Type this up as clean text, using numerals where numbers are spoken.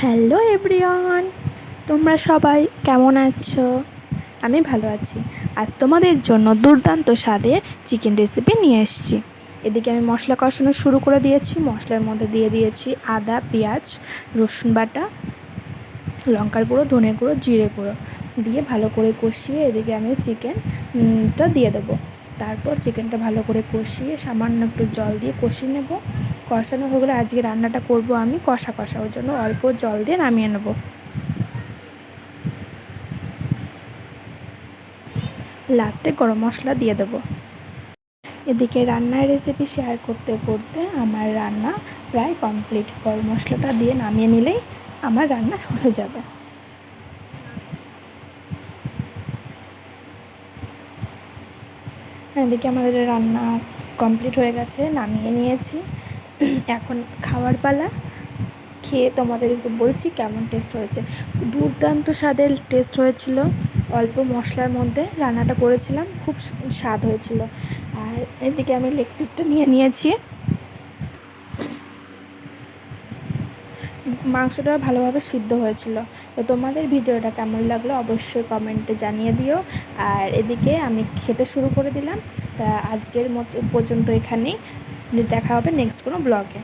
Hello everyone, তোমরা সবাই কেমন আছো? আমি ভালো আছি। আজ তোমাদের জন্য দুর্দান্ত স্বাদের চিকেন রেসিপি নিয়ে এসেছি। এদিকে আমি মশলা কষানো শুরু করে দিয়েছি। মশলার মধ্যে দিয়ে দিয়েছি আদা, পেঁয়াজ, রসুন বাটা, লঙ্কার গুঁড়ো, ধনে গুঁড়ো, জিরে গুঁড়ো দিয়ে ভালো করে কষিয়ে এদিকে আমি চিকেনটা দিয়ে দেবো। তারপর চিকেনটা ভালো করে কষিয়ে সামান্য একটু জল দিয়ে কষিয়ে নেব। কষানো হয়ে গেলে আজকে রান্নাটা করব আমি কষা ওর জন্য অল্প জল দিয়ে নামিয়ে নেব। লাস্টে গরম মশলা দিয়ে দেবো। এদিকে রান্নার রেসিপি শেয়ার করতে করতে আমার রান্না প্রায় কমপ্লিট। গরম মশলাটা দিয়ে নামিয়ে নিলেই আমার রান্না হয়ে যাবে। এদিকে আমাদের রান্না কমপ্লিট হয়ে গেছে, নামিয়ে নিয়েছি। এখন খাওয়ার পালা। খেয়ে তোমাদেরকে বলছি কেমন টেস্ট হয়েছে। দুর্দান্ত স্বাদের টেস্ট হয়েছিল। অল্প মশলার মধ্যে রান্নাটা করেছিলাম, খুব স্বাদ হয়েছিল। আর এদিকে আমি লেগ পিসটা নিয়ে নিয়েছি। মাংসটা ভালোভাবে সিদ্ধ হয়েছিল। তো তোমাদের ভিডিওটা কেমন লাগলো অবশ্যই কমেন্টে জানিয়ে দিও। আর এদিকে আমি খেতে শুরু করে দিলাম। তা আজকের মতো পর্যন্ত এখানেই, দেখা হবে নেক্সট কোনো ব্লগে।